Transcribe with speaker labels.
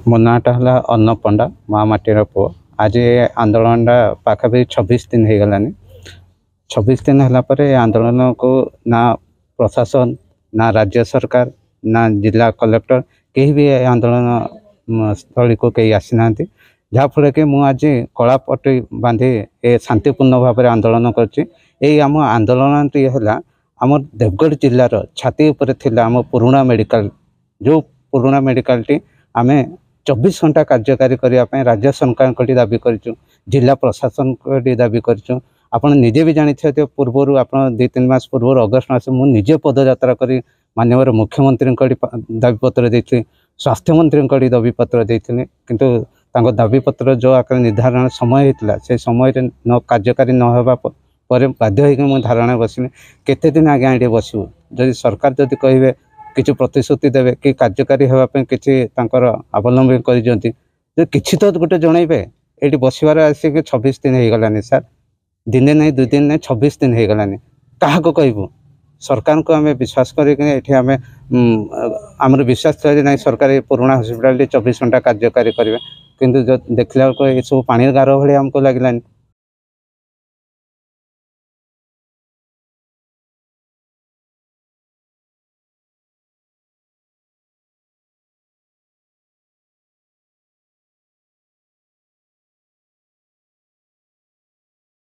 Speaker 1: ମୋ ନାଁଟା ହେଲା ଅର୍ଣ୍ଣବ ପଣ୍ଡା ମହାମାଟିର ପୁଅ। ଆଜି ଆନ୍ଦୋଳନଟା ପାଖାପାଖି 26 ଦିନ ହେଇଗଲାନି। 26 ଦିନ ହେଲା ପରେ ଏ ଆନ୍ଦୋଳନକୁ ନା ପ୍ରଶାସନ, ନା ରାଜ୍ୟ ସରକାର, ନା ଜିଲ୍ଲା କଲେକ୍ଟର କେହି ବି ଏ ଆନ୍ଦୋଳନ ସ୍ଥଳୀକୁ କେହି ଆସିନାହାନ୍ତି। ଯାହାଫଳରେ କି ମୁଁ ଆଜି କଳାପଟି ବାନ୍ଧି ଏ ଶାନ୍ତିପୂର୍ଣ୍ଣ ଭାବରେ ଆନ୍ଦୋଳନ କରିଛି। ଏଇ ଆମ ଆନ୍ଦୋଳନଟି ହେଲା ଆମର ଦେବଗଡ଼ ଜିଲ୍ଲାର ଛାତି ଉପରେ ଥିଲା ଆମ ପୁରୁଣା ମେଡ଼ିକାଲ, ଯେଉଁ ପୁରୁଣା ମେଡ଼ିକାଲଟି ଆମେ 24 ଘଣ୍ଟା କାର୍ଯ୍ୟକାରୀ କରିବା ପାଇଁ ରାଜ୍ୟ ସରକାରଙ୍କଠି ଦାବି କରିଛୁ, ଜିଲ୍ଲା ପ୍ରଶାସନଙ୍କଠି ଦାବି କରିଛୁ। ଆପଣ ନିଜେ ବି ଜାଣିଥିବେ ପୂର୍ବରୁ ଆପଣ 2-3 ମାସ ପୂର୍ବରୁ ଅଗଷ୍ଟ ମାସ ମୁଁ ନିଜେ ପଦଯାତ୍ରା କରି ମାନ୍ୟବର ମୁଖ୍ୟମନ୍ତ୍ରୀଙ୍କଠି ଦାବିପତ୍ର ଦେଇଥିଲି, ସ୍ୱାସ୍ଥ୍ୟମନ୍ତ୍ରୀଙ୍କଠି ଦାବିପତ୍ର ଦେଇଥିଲି। କିନ୍ତୁ ତାଙ୍କ ଦାବିପତ୍ର ଯେଉଁ ଆକାରରେ ନିର୍ଦ୍ଧାରଣ ସମୟ ହେଇଥିଲା ସେ ସମୟରେ କାର୍ଯ୍ୟକାରୀ ନ ହେବା ପରେ ବାଧ୍ୟ ହୋଇକି ମୁଁ ଧାରଣା ବସିଲି। କେତେ ଦିନ ଆଜ୍ଞା ଏଠି ବସିବୁ? ଯଦି ସରକାର ଯଦି କହିବେ କିଛି ପ୍ରତିଶ୍ରୁତି ଦେବେ କି କାର୍ଯ୍ୟକାରୀ ହେବା ପାଇଁ କିଛି ତାଙ୍କର ଅବଲମ୍ବନ କରିଛନ୍ତି, ଯଦି କିଛି ତ ଗୋଟେ ଜଣାଇବେ। ଏଠି ବସିବାର ଆସିକି 26 ଦିନ ହେଇଗଲାନି ସାର୍। ଦିନେ ନାହିଁ 2 ଦିନ ନାହିଁ 26 ଦିନ ହେଇଗଲାନି। କାହାକୁ କହିବୁ? ସରକାରଙ୍କୁ ଆମେ ବିଶ୍ୱାସ କରିକି ଏଠି ଆମେ ଆମର ବିଶ୍ୱାସ ଥିଲା ଯେ ନାଇଁ ସରକାର ଏ ପୁରୁଣା ହସ୍ପିଟାଲଟି 24 ଘଣ୍ଟା କାର୍ଯ୍ୟକାରୀ କରିବେ। କିନ୍ତୁ ଦେଖିଲା ବେଳକୁ ଏସବୁ ପାଣିର ଗାର ଭଳି ଆମକୁ ଲାଗିଲାନି।